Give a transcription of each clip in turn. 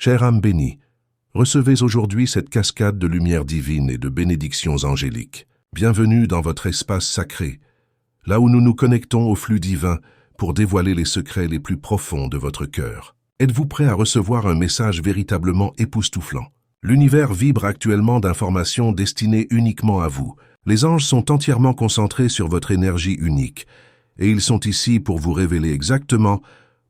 Chère âme bénie, recevez aujourd'hui cette cascade de lumière divine et de bénédictions angéliques. Bienvenue dans votre espace sacré, là où nous nous connectons au flux divin pour dévoiler les secrets les plus profonds de votre cœur. Êtes-vous prêt à recevoir un message véritablement époustouflant? L'univers vibre actuellement d'informations destinées uniquement à vous. Les anges sont entièrement concentrés sur votre énergie unique, et ils sont ici pour vous révéler exactement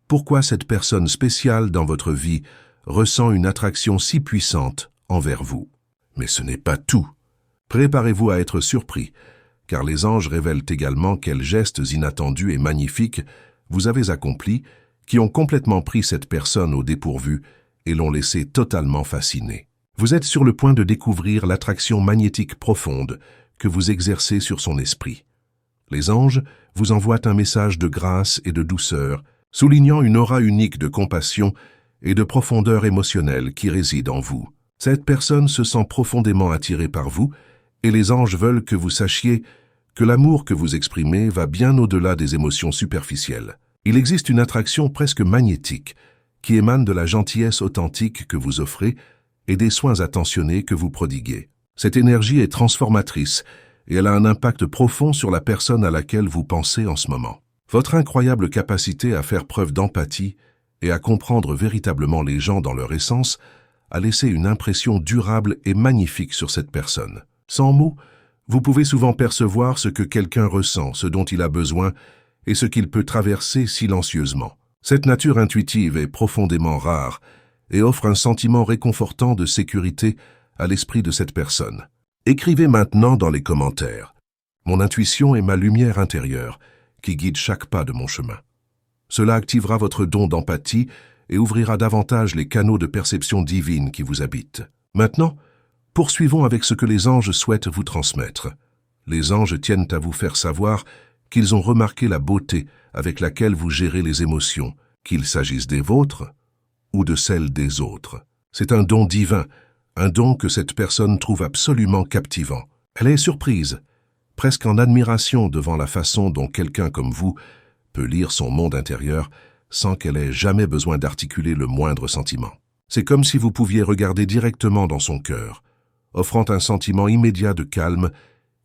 pourquoi cette personne spéciale dans votre vie ressent une attraction si puissante envers vous. Mais ce n'est pas tout. Préparez-vous à être surpris, car les anges révèlent également quels gestes inattendus et magnifiques vous avez accomplis, qui ont complètement pris cette personne au dépourvu et l'ont laissé totalement fasciné. Vous êtes sur le point de découvrir l'attraction magnétique profonde que vous exercez sur son esprit. Les anges vous envoient un message de grâce et de douceur, soulignant une aura unique de compassion et de profondeur émotionnelle qui réside en vous. Cette personne se sent profondément attirée par vous, et les anges veulent que vous sachiez que l'amour que vous exprimez va bien au-delà des émotions superficielles. Il existe une attraction presque magnétique qui émane de la gentillesse authentique que vous offrez et des soins attentionnés que vous prodiguez. Cette énergie est transformatrice et elle a un impact profond sur la personne à laquelle vous pensez en ce moment. Votre incroyable capacité à faire preuve d'empathie et à comprendre véritablement les gens dans leur essence a laissé une impression durable et magnifique sur cette personne. Sans mots, vous pouvez souvent percevoir ce que quelqu'un ressent, ce dont il a besoin et ce qu'il peut traverser silencieusement. Cette nature intuitive est profondément rare et offre un sentiment réconfortant de sécurité à l'esprit de cette personne. Écrivez maintenant dans les commentaires « Mon intuition est ma lumière intérieure qui guide chaque pas de mon chemin ». Cela activera votre don d'empathie et ouvrira davantage les canaux de perception divine qui vous habitent. Maintenant, poursuivons avec ce que les anges souhaitent vous transmettre. Les anges tiennent à vous faire savoir qu'ils ont remarqué la beauté avec laquelle vous gérez les émotions, qu'il s'agisse des vôtres ou de celles des autres. C'est un don divin, un don que cette personne trouve absolument captivant. Elle est surprise, presque en admiration devant la façon dont quelqu'un comme vous peut lire son monde intérieur sans qu'elle ait jamais besoin d'articuler le moindre sentiment. C'est comme si vous pouviez regarder directement dans son cœur, offrant un sentiment immédiat de calme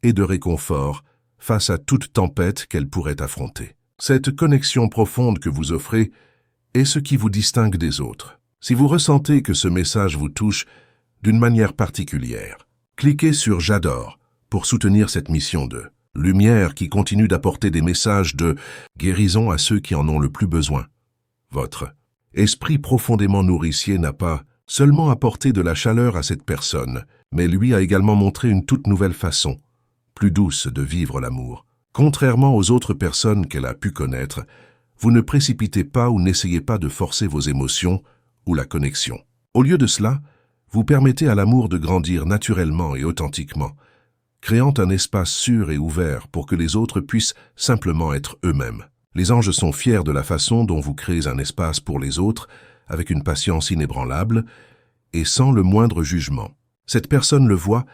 et de réconfort face à toute tempête qu'elle pourrait affronter. Cette connexion profonde que vous offrez est ce qui vous distingue des autres. Si vous ressentez que ce message vous touche d'une manière particulière, cliquez sur « J'adore » pour soutenir cette mission de lumière qui continue d'apporter des messages de guérison à ceux qui en ont le plus besoin. Votre esprit profondément nourricier n'a pas seulement apporté de la chaleur à cette personne, mais lui a également montré une toute nouvelle façon, plus douce de vivre l'amour. Contrairement aux autres personnes qu'elle a pu connaître, vous ne précipitez pas ou n'essayez pas de forcer vos émotions ou la connexion. Au lieu de cela, vous permettez à l'amour de grandir naturellement et authentiquement, créant un espace sûr et ouvert pour que les autres puissent simplement être eux-mêmes. Les anges sont fiers de la façon dont vous créez un espace pour les autres avec une patience inébranlable et sans le moindre jugement. Cette personne le voit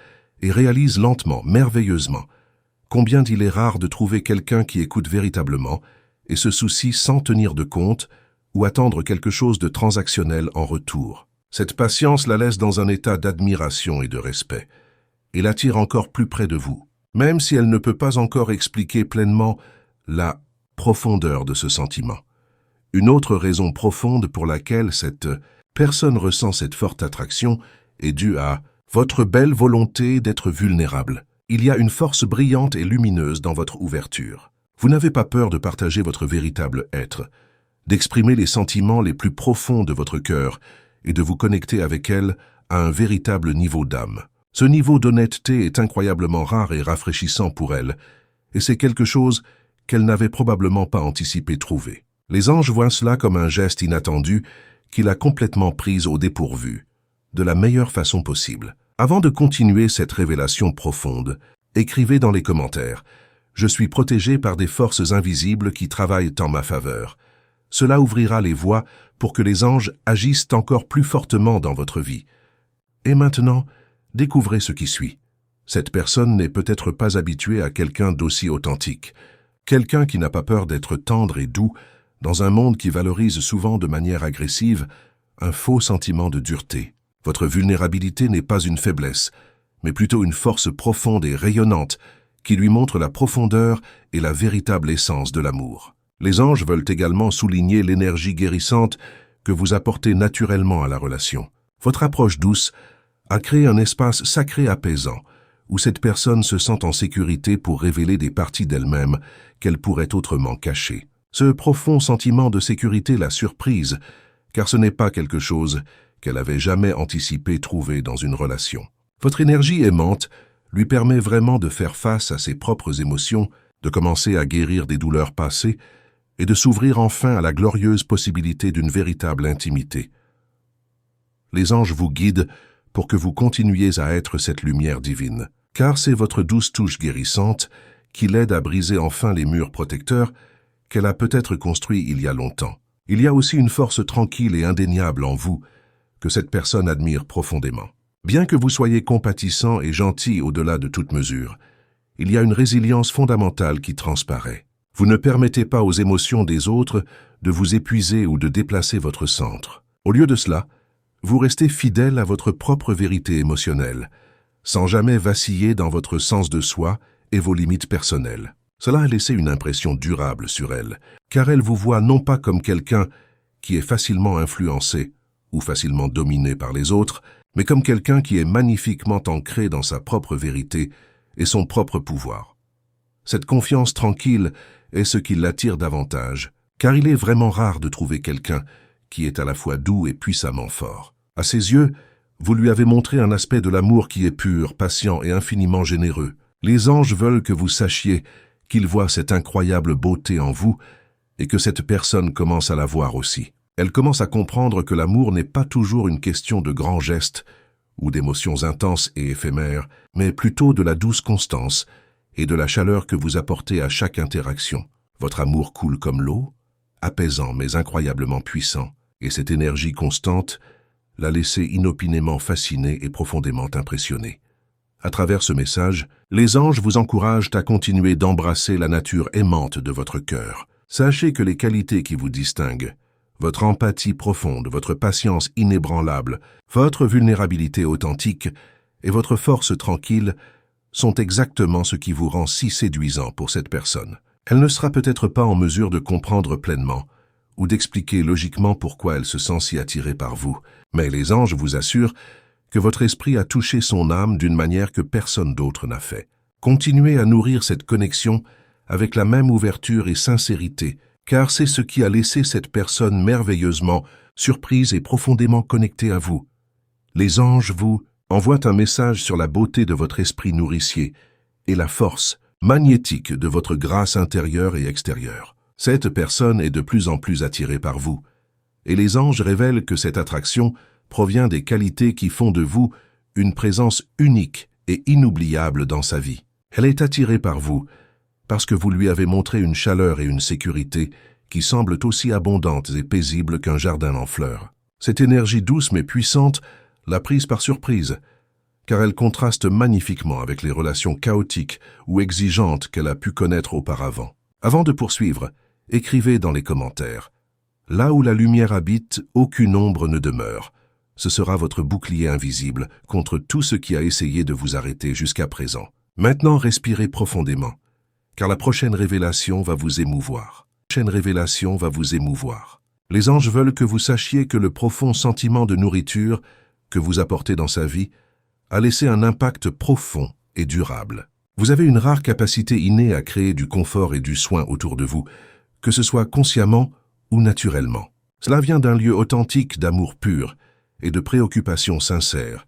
et réalise lentement, merveilleusement, combien il est rare de trouver quelqu'un qui écoute véritablement et se soucie sans tenir de compte ou attendre quelque chose de transactionnel en retour. Cette patience la laisse dans un état d'admiration et de respect et l'attire encore plus près de vous, même si elle ne peut pas encore expliquer pleinement la profondeur de ce sentiment. Une autre raison profonde pour laquelle cette personne ressent cette forte attraction est due à votre belle volonté d'être vulnérable. Il y a une force brillante et lumineuse dans votre ouverture. Vous n'avez pas peur de partager votre véritable être, d'exprimer les sentiments les plus profonds de votre cœur et de vous connecter avec elle à un véritable niveau d'âme. Ce niveau d'honnêteté est incroyablement rare et rafraîchissant pour elle, et c'est quelque chose qu'elle n'avait probablement pas anticipé trouver. Les anges voient cela comme un geste inattendu qui l'a complètement prise au dépourvu, de la meilleure façon possible. Avant de continuer cette révélation profonde, écrivez dans les commentaires « Je suis protégé par des forces invisibles qui travaillent en ma faveur ». Cela ouvrira les voies pour que les anges agissent encore plus fortement dans votre vie. Et maintenant, découvrez ce qui suit. Cette personne n'est peut-être pas habituée à quelqu'un d'aussi authentique, quelqu'un qui n'a pas peur d'être tendre et doux dans un monde qui valorise souvent de manière agressive un faux sentiment de dureté. Votre vulnérabilité n'est pas une faiblesse, mais plutôt une force profonde et rayonnante qui lui montre la profondeur et la véritable essence de l'amour. Les anges veulent également souligner l'énergie guérissante que vous apportez naturellement à la relation. Votre approche douce a créé un espace sacré apaisant, où cette personne se sent en sécurité pour révéler des parties d'elle-même qu'elle pourrait autrement cacher. Ce profond sentiment de sécurité la surprise, car ce n'est pas quelque chose qu'elle avait jamais anticipé trouver dans une relation. Votre énergie aimante lui permet vraiment de faire face à ses propres émotions, de commencer à guérir des douleurs passées et de s'ouvrir enfin à la glorieuse possibilité d'une véritable intimité. Les anges vous guident pour que vous continuiez à être cette lumière divine, car c'est votre douce touche guérissante qui l'aide à briser enfin les murs protecteurs qu'elle a peut-être construits il y a longtemps. Il y a aussi une force tranquille et indéniable en vous que cette personne admire profondément. Bien que vous soyez compatissant et gentil au-delà de toute mesure, il y a une résilience fondamentale qui transparaît. Vous ne permettez pas aux émotions des autres de vous épuiser ou de déplacer votre centre. Au lieu de cela, vous restez fidèle à votre propre vérité émotionnelle, sans jamais vaciller dans votre sens de soi et vos limites personnelles. Cela a laissé une impression durable sur elle, car elle vous voit non pas comme quelqu'un qui est facilement influencé ou facilement dominé par les autres, mais comme quelqu'un qui est magnifiquement ancré dans sa propre vérité et son propre pouvoir. Cette confiance tranquille est ce qui l'attire davantage, car il est vraiment rare de trouver quelqu'un qui est à la fois doux et puissamment fort. À ses yeux, vous lui avez montré un aspect de l'amour qui est pur, patient et infiniment généreux. Les anges veulent que vous sachiez qu'ils voient cette incroyable beauté en vous et que cette personne commence à la voir aussi. Elle commence à comprendre que l'amour n'est pas toujours une question de grands gestes ou d'émotions intenses et éphémères, mais plutôt de la douce constance et de la chaleur que vous apportez à chaque interaction. Votre amour coule comme l'eau, apaisant mais incroyablement puissant, et cette énergie constante l'a laissé inopinément fasciné et profondément impressionné. À travers ce message, les anges vous encouragent à continuer d'embrasser la nature aimante de votre cœur. Sachez que les qualités qui vous distinguent, votre empathie profonde, votre patience inébranlable, votre vulnérabilité authentique et votre force tranquille sont exactement ce qui vous rend si séduisant pour cette personne. Elle ne sera peut-être pas en mesure de comprendre pleinement ou d'expliquer logiquement pourquoi elle se sent si attirée par vous, mais les anges vous assurent que votre esprit a touché son âme d'une manière que personne d'autre n'a fait. Continuez à nourrir cette connexion avec la même ouverture et sincérité, car c'est ce qui a laissé cette personne merveilleusement surprise et profondément connectée à vous. Les anges vous envoient un message sur la beauté de votre esprit nourricier et la force magnétique de votre grâce intérieure et extérieure. Cette personne est de plus en plus attirée par vous, et les anges révèlent que cette attraction provient des qualités qui font de vous une présence unique et inoubliable dans sa vie. Elle est attirée par vous parce que vous lui avez montré une chaleur et une sécurité qui semblent aussi abondantes et paisibles qu'un jardin en fleurs. Cette énergie douce mais puissante l'a prise par surprise, car elle contraste magnifiquement avec les relations chaotiques ou exigeantes qu'elle a pu connaître auparavant. Avant de poursuivre, écrivez dans les commentaires. Là où la lumière habite, aucune ombre ne demeure. Ce sera votre bouclier invisible contre tout ce qui a essayé de vous arrêter jusqu'à présent. Maintenant, respirez profondément, car la prochaine révélation va vous émouvoir. Les anges veulent que vous sachiez que le profond sentiment de nourriture que vous apportez dans sa vie a laissé un impact profond et durable. Vous avez une rare capacité innée à créer du confort et du soin autour de vous, que ce soit consciemment ou naturellement. Cela vient d'un lieu authentique d'amour pur et de préoccupation sincère,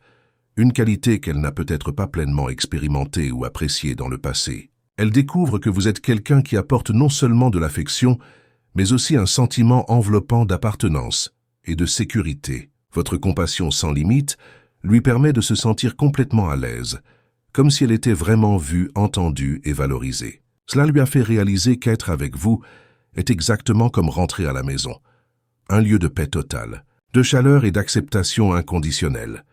une qualité qu'elle n'a peut-être pas pleinement expérimentée ou appréciée dans le passé. Elle découvre que vous êtes quelqu'un qui apporte non seulement de l'affection, mais aussi un sentiment enveloppant d'appartenance et de sécurité. Votre compassion sans limite lui permet de se sentir complètement à l'aise, comme si elle était vraiment vue, entendue et valorisée. Cela lui a fait réaliser qu'être avec vous est exactement comme rentrer à la maison, un lieu de paix totale, de chaleur et d'acceptation inconditionnelle.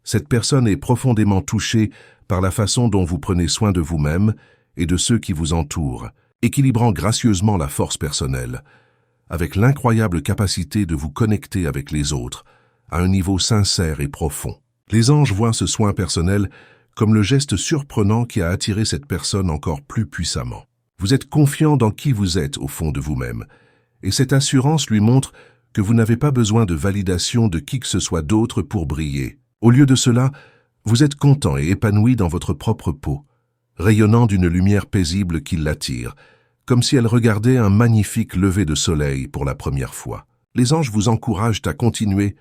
Cette personne est profondément touchée par la façon dont vous prenez soin de vous-même et de ceux qui vous entourent, équilibrant gracieusement la force personnelle, avec l'incroyable capacité de vous connecter avec les autres, à un niveau sincère et profond. Les anges voient ce soin personnel comme le geste surprenant qui a attiré cette personne encore plus puissamment. Vous êtes confiant dans qui vous êtes au fond de vous-même, et cette assurance lui montre que vous n'avez pas besoin de validation de qui que ce soit d'autre pour briller. Au lieu de cela, vous êtes content et épanoui dans votre propre peau, rayonnant d'une lumière paisible qui l'attire, comme si elle regardait un magnifique lever de soleil pour la première fois. Les anges vous encouragent à continuer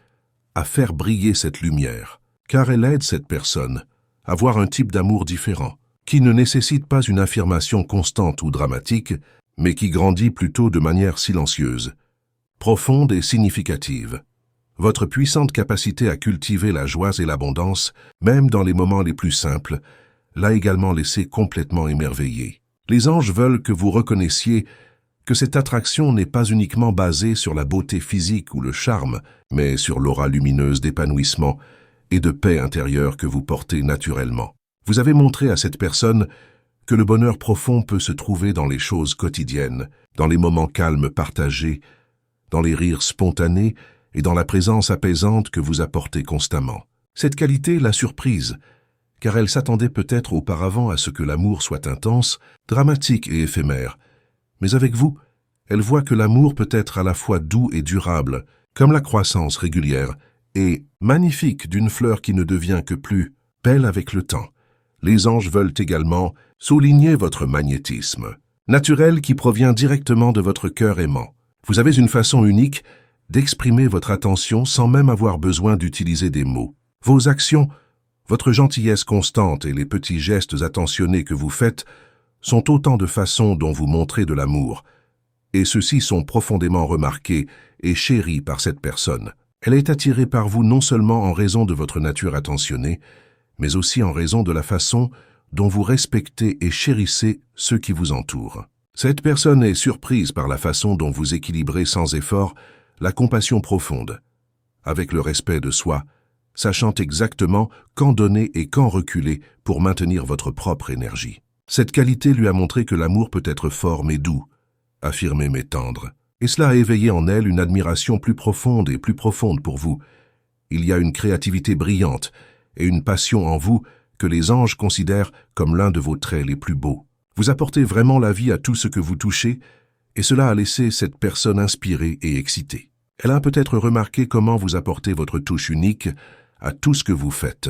à faire briller cette lumière, car elle aide cette personne à avoir un type d'amour différent, qui ne nécessite pas une affirmation constante ou dramatique, mais qui grandit plutôt de manière silencieuse, profonde et significative. Votre puissante capacité à cultiver la joie et l'abondance, même dans les moments les plus simples, l'a également laissé complètement émerveillé. Les anges veulent que vous reconnaissiez que cette attraction n'est pas uniquement basée sur la beauté physique ou le charme, mais sur l'aura lumineuse d'épanouissement et de paix intérieure que vous portez naturellement. Vous avez montré à cette personne que le bonheur profond peut se trouver dans les choses quotidiennes, dans les moments calmes partagés, dans les rires spontanés et dans la présence apaisante que vous apportez constamment. Cette qualité l'a surprise, car elle s'attendait peut-être auparavant à ce que l'amour soit intense, dramatique et éphémère. Mais avec vous, elle voit que l'amour peut être à la fois doux et durable, comme la croissance régulière, et magnifique d'une fleur qui ne devient que plus belle avec le temps. Les anges veulent également souligner votre magnétisme, naturel qui provient directement de votre cœur aimant. Vous avez une façon unique d'exprimer votre attention sans même avoir besoin d'utiliser des mots. Vos actions, votre gentillesse constante et les petits gestes attentionnés que vous faites sont autant de façons dont vous montrez de l'amour, et ceux-ci sont profondément remarqués et chéris par cette personne. Elle est attirée par vous non seulement en raison de votre nature attentionnée, mais aussi en raison de la façon dont vous respectez et chérissez ceux qui vous entourent. Cette personne est surprise par la façon dont vous équilibrez sans effort la compassion profonde, avec le respect de soi, sachant exactement quand donner et quand reculer pour maintenir votre propre énergie. Cette qualité lui a montré que l'amour peut être fort mais doux, affirmé mais tendre, et cela a éveillé en elle une admiration plus profonde et plus profonde pour vous. Il y a une créativité brillante et une passion en vous que les anges considèrent comme l'un de vos traits les plus beaux. Vous apportez vraiment la vie à tout ce que vous touchez, et cela a laissé cette personne inspirée et excitée. Elle a peut-être remarqué comment vous apportez votre touche unique à tout ce que vous faites,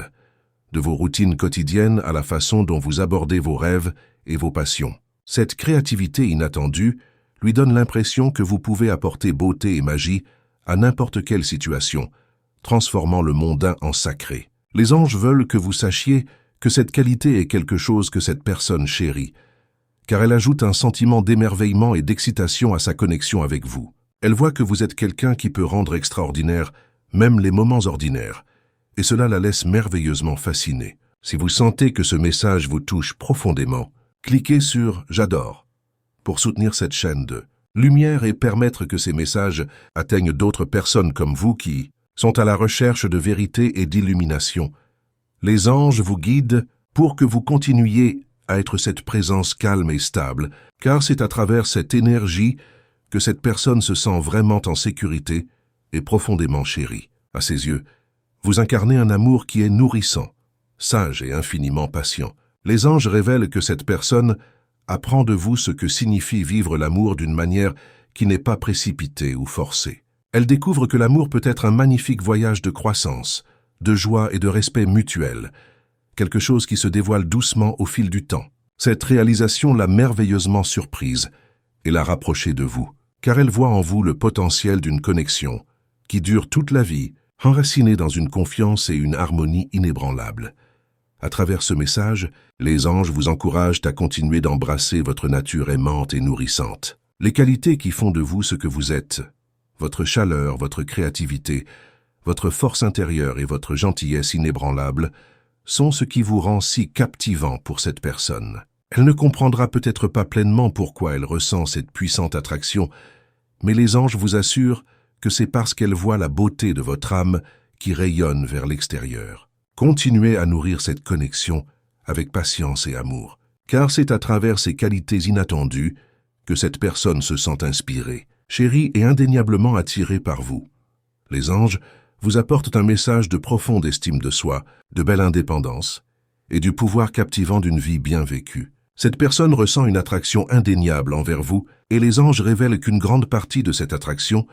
de vos routines quotidiennes à la façon dont vous abordez vos rêves et vos passions. Cette créativité inattendue lui donne l'impression que vous pouvez apporter beauté et magie à n'importe quelle situation, transformant le mondain en sacré. Les anges veulent que vous sachiez que cette qualité est quelque chose que cette personne chérit, car elle ajoute un sentiment d'émerveillement et d'excitation à sa connexion avec vous. Elle voit que vous êtes quelqu'un qui peut rendre extraordinaire même les moments ordinaires, et cela la laisse merveilleusement fascinée. Si vous sentez que ce message vous touche profondément, cliquez sur « J'adore » pour soutenir cette chaîne de lumière et permettre que ces messages atteignent d'autres personnes comme vous qui sont à la recherche de vérité et d'illumination. Les anges vous guident pour que vous continuiez à être cette présence calme et stable, car c'est à travers cette énergie que cette personne se sent vraiment en sécurité et profondément chérie. À ses yeux, vous incarnez un amour qui est nourrissant, sage et infiniment patient. Les anges révèlent que cette personne apprend de vous ce que signifie vivre l'amour d'une manière qui n'est pas précipitée ou forcée. Elle découvre que l'amour peut être un magnifique voyage de croissance, de joie et de respect mutuel, quelque chose qui se dévoile doucement au fil du temps. Cette réalisation l'a merveilleusement surprise et l'a rapprochée de vous, car elle voit en vous le potentiel d'une connexion qui dure toute la vie, enracinée dans une confiance et une harmonie inébranlables. À travers ce message, les anges vous encouragent à continuer d'embrasser votre nature aimante et nourrissante. Les qualités qui font de vous ce que vous êtes, votre chaleur, votre créativité, votre force intérieure et votre gentillesse inébranlable, sont ce qui vous rend si captivant pour cette personne. Elle ne comprendra peut-être pas pleinement pourquoi elle ressent cette puissante attraction, mais les anges vous assurent que c'est parce qu'elle voit la beauté de votre âme qui rayonne vers l'extérieur. Continuez à nourrir cette connexion avec patience et amour, car c'est à travers ces qualités inattendues que cette personne se sent inspirée. chérie et indéniablement attirée par vous. Les anges vous apportent un message de profonde estime de soi, de belle indépendance et du pouvoir captivant d'une vie bien vécue. Cette personne ressent une attraction indéniable envers vous et les anges révèlent qu'une grande partie de cette attraction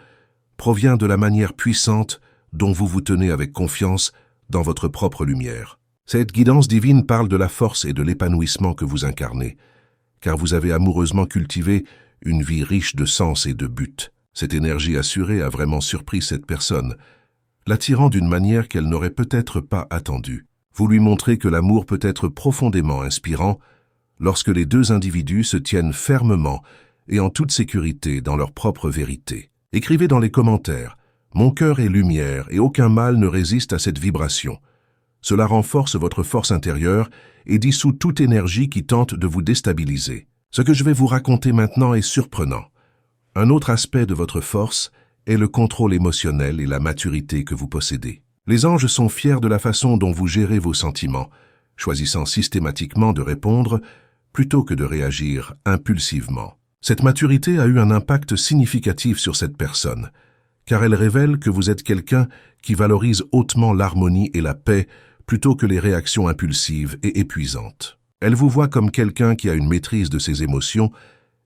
provient de la manière puissante dont vous vous tenez avec confiance dans votre propre lumière. Cette guidance divine parle de la force et de l'épanouissement que vous incarnez, car vous avez amoureusement cultivé une vie riche de sens et de buts. Cette énergie assurée a vraiment surpris cette personne, l'attirant d'une manière qu'elle n'aurait peut-être pas attendue. Vous lui montrez que l'amour peut être profondément inspirant lorsque les deux individus se tiennent fermement et en toute sécurité dans leur propre vérité. Écrivez dans les commentaires « Mon cœur est lumière et aucun mal ne résiste à cette vibration ». Cela renforce votre force intérieure et dissout toute énergie qui tente de vous déstabiliser. Ce que je vais vous raconter maintenant est surprenant. Un autre aspect de votre force est le contrôle émotionnel et la maturité que vous possédez. Les anges sont fiers de la façon dont vous gérez vos sentiments, choisissant systématiquement de répondre plutôt que de réagir impulsivement. Cette maturité a eu un impact significatif sur cette personne, car elle révèle que vous êtes quelqu'un qui valorise hautement l'harmonie et la paix plutôt que les réactions impulsives et épuisantes. Elle vous voit comme quelqu'un qui a une maîtrise de ses émotions,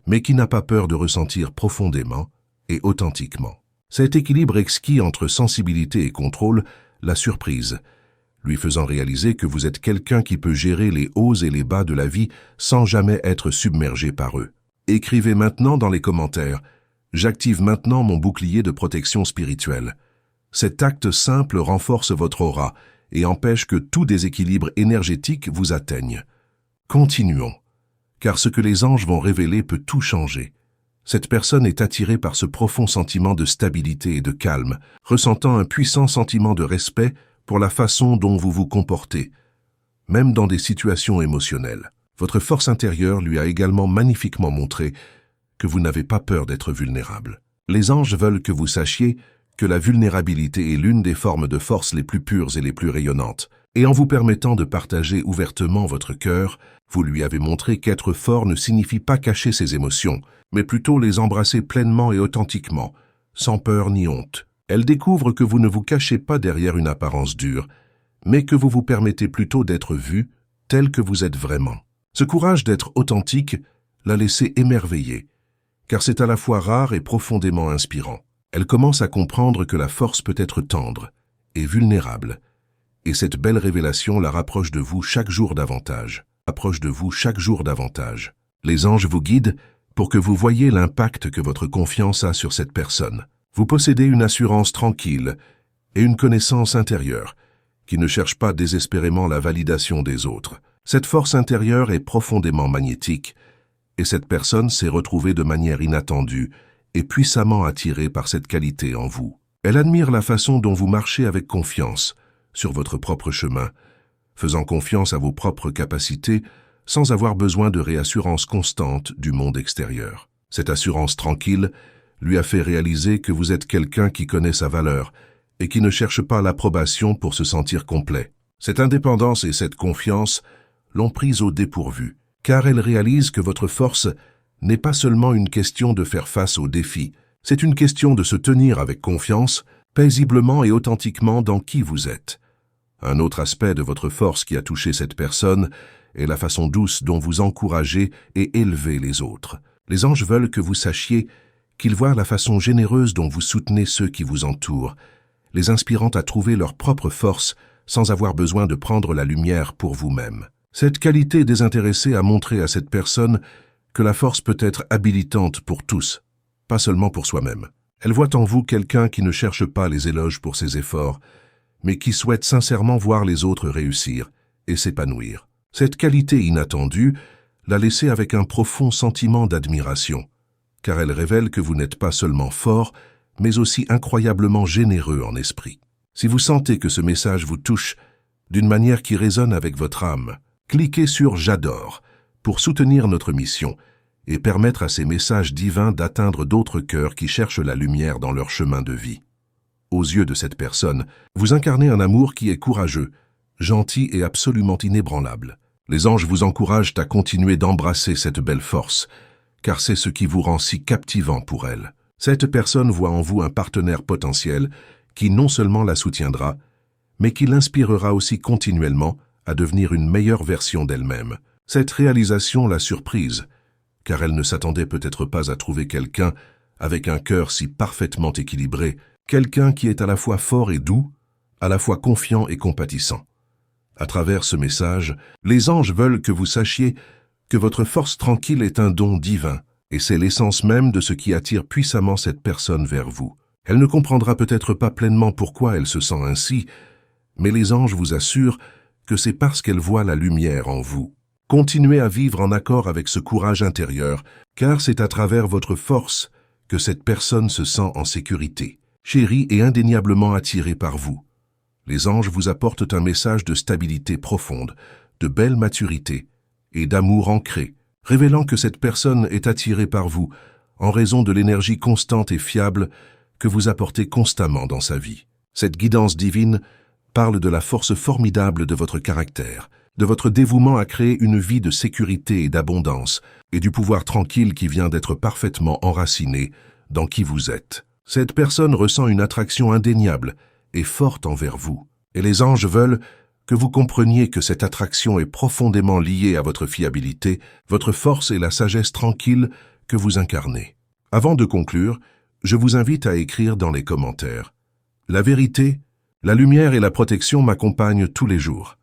mais qui n'a pas peur de ressentir profondément et authentiquement. Cet équilibre exquis entre sensibilité et contrôle la surprise, lui faisant réaliser que vous êtes quelqu'un qui peut gérer les hauts et les bas de la vie sans jamais être submergé par eux. Écrivez maintenant dans les commentaires « J'active maintenant mon bouclier de protection spirituelle ». Cet acte simple renforce votre aura et empêche que tout déséquilibre énergétique vous atteigne. Continuons, car ce que les anges vont révéler peut tout changer. Cette personne est attirée par ce profond sentiment de stabilité et de calme, ressentant un puissant sentiment de respect pour la façon dont vous vous comportez, même dans des situations émotionnelles. Votre force intérieure lui a également magnifiquement montré que vous n'avez pas peur d'être vulnérable. Les anges veulent que vous sachiez que la vulnérabilité est l'une des formes de force les plus pures et les plus rayonnantes. Et en vous permettant de partager ouvertement votre cœur, vous lui avez montré qu'être fort ne signifie pas cacher ses émotions, mais plutôt les embrasser pleinement et authentiquement, sans peur ni honte. Elle découvre que vous ne vous cachez pas derrière une apparence dure, mais que vous vous permettez plutôt d'être vu tel que vous êtes vraiment. Ce courage d'être authentique l'a laissé émerveiller, car c'est à la fois rare et profondément inspirant. Elle commence à comprendre que la force peut être tendre et vulnérable, et cette belle révélation la rapproche de vous chaque jour davantage. Les anges vous guident pour que vous voyiez l'impact que votre confiance a sur cette personne. Vous possédez une assurance tranquille et une connaissance intérieure qui ne cherche pas désespérément la validation des autres. Cette force intérieure est profondément magnétique et cette personne s'est retrouvée de manière inattendue et puissamment attirée par cette qualité en vous. Elle admire la façon dont vous marchez avec confiance sur votre propre chemin, faisant confiance à vos propres capacités sans avoir besoin de réassurance constante du monde extérieur. Cette assurance tranquille lui a fait réaliser que vous êtes quelqu'un qui connaît sa valeur et qui ne cherche pas l'approbation pour se sentir complet. Cette indépendance et cette confiance l'ont prise au dépourvu, car elle réalise que votre force n'est pas seulement une question de faire face aux défis, c'est une question de se tenir avec confiance, paisiblement et authentiquement dans qui vous êtes. Un autre aspect de votre force qui a touché cette personne est la façon douce dont vous encouragez et élevez les autres. Les anges veulent que vous sachiez qu'ils voient la façon généreuse dont vous soutenez ceux qui vous entourent, les inspirant à trouver leur propre force sans avoir besoin de prendre la lumière pour vous-même. Cette qualité désintéressée a montré à cette personne que la force peut être habilitante pour tous, pas seulement pour soi-même. Elle voit en vous quelqu'un qui ne cherche pas les éloges pour ses efforts, mais qui souhaite sincèrement voir les autres réussir et s'épanouir. Cette qualité inattendue l'a laissé avec un profond sentiment d'admiration, car elle révèle que vous n'êtes pas seulement fort, mais aussi incroyablement généreux en esprit. Si vous sentez que ce message vous touche d'une manière qui résonne avec votre âme, cliquez sur « J'adore » pour soutenir notre mission et permettre à ces messages divins d'atteindre d'autres cœurs qui cherchent la lumière dans leur chemin de vie. Aux yeux de cette personne, vous incarnez un amour qui est courageux, gentil et absolument inébranlable. Les anges vous encouragent à continuer d'embrasser cette belle force, car c'est ce qui vous rend si captivant pour elle. Cette personne voit en vous un partenaire potentiel qui non seulement la soutiendra, mais qui l'inspirera aussi continuellement à devenir une meilleure version d'elle-même. Cette réalisation l'a surprise, car elle ne s'attendait peut-être pas à trouver quelqu'un avec un cœur si parfaitement équilibré, quelqu'un qui est à la fois fort et doux, à la fois confiant et compatissant. À travers ce message, les anges veulent que vous sachiez que votre force tranquille est un don divin, et c'est l'essence même de ce qui attire puissamment cette personne vers vous. Elle ne comprendra peut-être pas pleinement pourquoi elle se sent ainsi, mais les anges vous assurent que c'est parce qu'elle voit la lumière en vous. Continuez à vivre en accord avec ce courage intérieur, car c'est à travers votre force que cette personne se sent en sécurité, chérie et indéniablement attirée par vous. Les anges vous apportent un message de stabilité profonde, de belle maturité et d'amour ancré, révélant que cette personne est attirée par vous en raison de l'énergie constante et fiable que vous apportez constamment dans sa vie. Cette guidance divine parle de la force formidable de votre caractère, de votre dévouement à créer une vie de sécurité et d'abondance, et du pouvoir tranquille qui vient d'être parfaitement enraciné dans qui vous êtes. Cette personne ressent une attraction indéniable et forte envers vous, et les anges veulent que vous compreniez que cette attraction est profondément liée à votre fiabilité, votre force et la sagesse tranquille que vous incarnez. Avant de conclure, je vous invite à écrire dans les commentaires. La vérité, la lumière et la protection m'accompagnent tous les jours.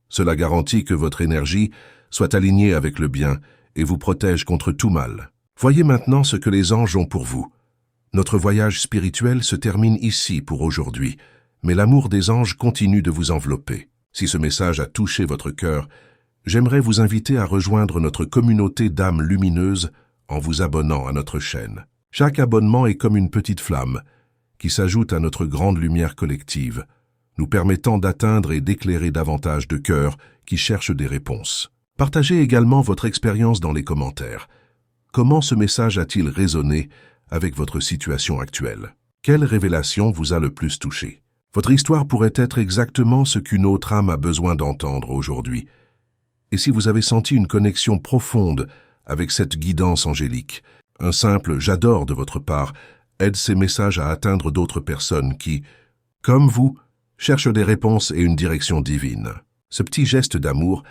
Cela garantit que votre énergie soit alignée avec le bien et vous protège contre tout mal. Voyez maintenant ce que les anges ont pour vous. Notre voyage spirituel se termine ici pour aujourd'hui, mais l'amour des anges continue de vous envelopper. Si ce message a touché votre cœur, j'aimerais vous inviter à rejoindre notre communauté d'âmes lumineuses en vous abonnant à notre chaîne. Chaque abonnement est comme une petite flamme qui s'ajoute à notre grande lumière collective, nous permettant d'atteindre et d'éclairer davantage de cœurs qui cherchent des réponses. Partagez également votre expérience dans les commentaires. Comment ce message a-t-il résonné avec votre situation actuelle? Quelle révélation vous a le plus touché? Votre histoire pourrait être exactement ce qu'une autre âme a besoin d'entendre aujourd'hui. Et si vous avez senti une connexion profonde avec cette guidance angélique, un simple « j'adore » de votre part aide ces messages à atteindre d'autres personnes qui, comme vous, cherchent des réponses et une direction divine. Ce petit geste d'amour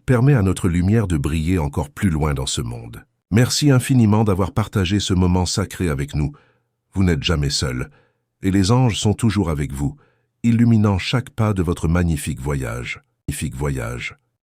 permet à notre lumière de briller encore plus loin dans ce monde. Merci infiniment d'avoir partagé ce moment sacré avec nous. Vous n'êtes jamais seul, et les anges sont toujours avec vous, illuminant chaque pas de votre magnifique voyage.